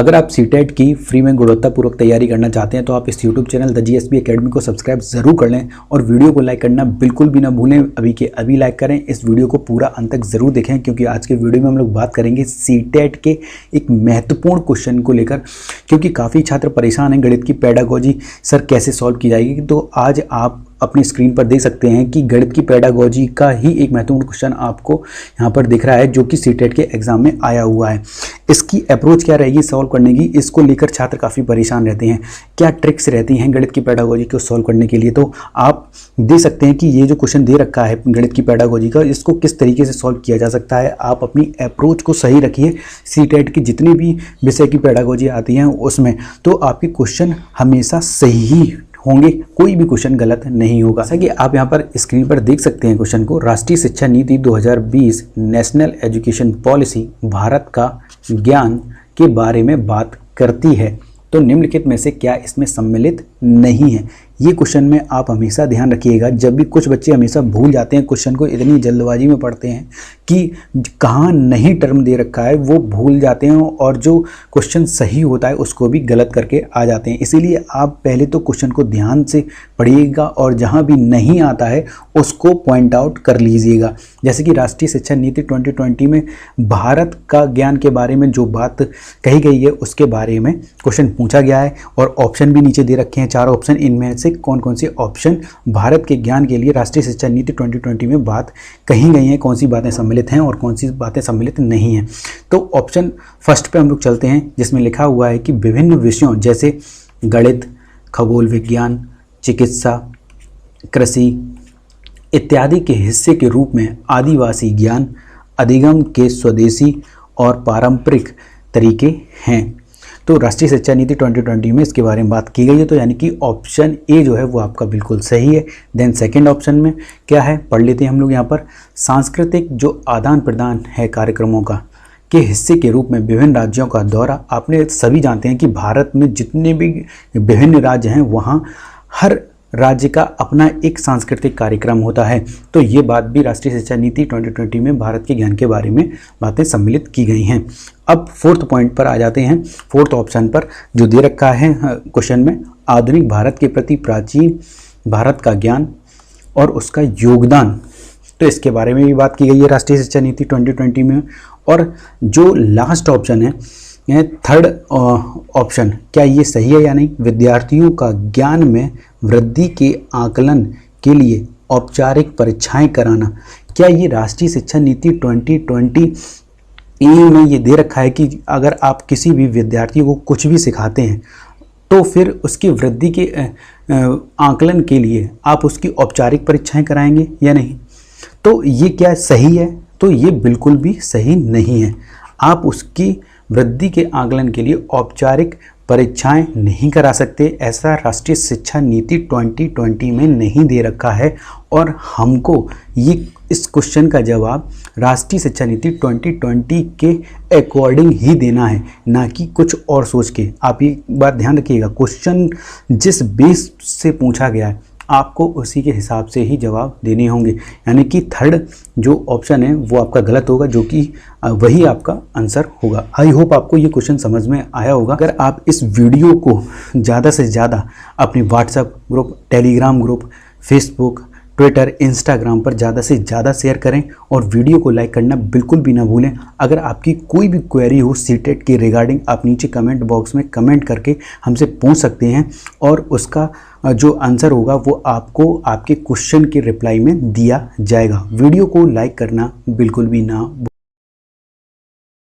अगर आप सीटेट की फ्री में गुणवत्तापूर्वक तैयारी करना चाहते हैं तो आप इस YouTube channel the GSP academy को सब्सक्राइब जरूर कर लें और वीडियो को लाइक करना बिल्कुल भी ना भूलें। अभी के अभी लाइक करें। इस वीडियो को पूरा अंत तक जरूर देखें क्योंकि आज के वीडियो में हम लोग बात करेंगे सीटेट के एक महत्वपूर्ण क्वेश्चन को लेकर, क्योंकि काफ़ी छात्र परेशान हैं गणित की पेडागोजी सर कैसे सॉल्व की जाएगी। तो आज आप अपनी स्क्रीन पर देख सकते हैं कि गणित की पेडागोजी का ही एक महत्वपूर्ण क्वेश्चन आपको यहाँ पर दिख रहा है जो कि सीटेट के एग्जाम में आया हुआ है। इसकी अप्रोच क्या रहेगी सॉल्व करने की, इसको लेकर छात्र काफ़ी परेशान रहते हैं। क्या ट्रिक्स रहती हैं गणित की पेडागोजी को सॉल्व करने के लिए, तो आप देख सकते हैं कि ये जो क्वेश्चन दे रखा है गणित की पेडागोजी का, इसको किस तरीके से सॉल्व किया जा सकता है। आप अपनी अप्रोच को सही रखिए। सीटेट की जितनी भी विषय की पेडागोजी आती हैं उसमें तो आपके क्वेश्चन हमेशा सही होंगे, कोई भी क्वेश्चन गलत नहीं होगा। जैसा कि आप यहाँ पर स्क्रीन पर देख सकते हैं क्वेश्चन को, राष्ट्रीय शिक्षा नीति 2020 नेशनल एजुकेशन पॉलिसी भारत का ज्ञान के बारे में बात करती है, तो निम्नलिखित में से क्या इसमें सम्मिलित नहीं है। ये क्वेश्चन में आप हमेशा ध्यान रखिएगा। जब भी कुछ बच्चे हमेशा भूल जाते हैं क्वेश्चन को, इतनी जल्दबाजी में पढ़ते हैं कि कहाँ नहीं टर्म दे रखा है वो भूल जाते हैं और जो क्वेश्चन सही होता है उसको भी गलत करके आ जाते हैं। इसीलिए आप पहले तो क्वेश्चन को ध्यान से पढ़िएगा और जहाँ भी नहीं आता है उसको पॉइंट आउट कर लीजिएगा। जैसे कि राष्ट्रीय शिक्षा नीति 2020 में भारत का ज्ञान के बारे में जो बात कही गई है उसके बारे में क्वेश्चन पूछा गया है और ऑप्शन भी नीचे दे रखे हैं, 4 ऑप्शन। इनमें से कौन कौन से ऑप्शन भारत के ज्ञान के लिए राष्ट्रीय शिक्षा नीति 2020 में बात कही गई हैं, कौन सी बातें सम्मिलित हैं और कौन सी बातें सम्मिलित नहीं हैं। तो ऑप्शन फर्स्ट पे हम लोग चलते हैं जिसमें लिखा हुआ है कि विभिन्न विषयों जैसे गणित, खगोल विज्ञान, चिकित्सा, कृषि इत्यादि के हिस्से के रूप में आदिवासी ज्ञान, अधिगम के स्वदेशी और पारंपरिक तरीके हैं। तो राष्ट्रीय शिक्षा नीति 2020 में इसके बारे में बात की गई है, तो यानी कि ऑप्शन ए जो है वो आपका बिल्कुल सही है। देन सेकंड ऑप्शन में क्या है पढ़ लेते हैं हम लोग यहाँ पर, सांस्कृतिक जो आदान प्रदान है कार्यक्रमों का के हिस्से के रूप में विभिन्न राज्यों का दौरा। आपने सभी जानते हैं कि भारत में जितने भी विभिन्न राज्य हैं वहाँ हर राज्य का अपना एक सांस्कृतिक कार्यक्रम होता है। तो ये बात भी राष्ट्रीय शिक्षा नीति 2020 में भारत के ज्ञान के बारे में बातें सम्मिलित की गई हैं। अब फोर्थ पॉइंट पर आ जाते हैं, फोर्थ ऑप्शन पर जो दे रखा है क्वेश्चन में, आधुनिक भारत के प्रति प्राचीन भारत का ज्ञान और उसका योगदान। तो इसके बारे में भी बात की गई है राष्ट्रीय शिक्षा नीति 2020 में। और जो लास्ट ऑप्शन है थर्ड ऑप्शन, क्या ये सही है या नहीं, विद्यार्थियों का ज्ञान में वृद्धि के आकलन के लिए औपचारिक परीक्षाएं कराना। क्या ये राष्ट्रीय शिक्षा नीति 2020 में ये दे रखा है कि अगर आप किसी भी विद्यार्थी को कुछ भी सिखाते हैं तो फिर उसकी वृद्धि के आकलन के लिए आप उसकी औपचारिक परीक्षाएं कराएंगे या नहीं। तो ये क्या सही है, तो ये बिल्कुल भी सही नहीं है। आप उसकी वृद्धि के आकलन के लिए औपचारिक परीक्षाएं नहीं करा सकते, ऐसा राष्ट्रीय शिक्षा नीति 2020 में नहीं दे रखा है। और हमको ये इस क्वेश्चन का जवाब राष्ट्रीय शिक्षा नीति 2020 के अकॉर्डिंग ही देना है, ना कि कुछ और सोच के। आप ये बात ध्यान रखिएगा, क्वेश्चन जिस बेस से पूछा गया है आपको उसी के हिसाब से ही जवाब देने होंगे। यानी कि थर्ड जो ऑप्शन है वो आपका गलत होगा, जो कि वही आपका आंसर होगा। आई होप आपको ये क्वेश्चन समझ में आया होगा। अगर आप इस वीडियो को ज़्यादा से ज़्यादा अपने WhatsApp group, Telegram group, Facebook, Twitter, Instagram पर ज़्यादा से ज़्यादा शेयर करें और वीडियो को लाइक करना बिल्कुल भी ना भूलें। अगर आपकी कोई भी क्वेरी हो सीटेट के रिगार्डिंग, आप नीचे कमेंट बॉक्स में कमेंट करके हमसे पूछ सकते हैं और उसका जो आंसर होगा वो आपको आपके क्वेश्चन के रिप्लाई में दिया जाएगा। वीडियो को लाइक करना बिल्कुल भी ना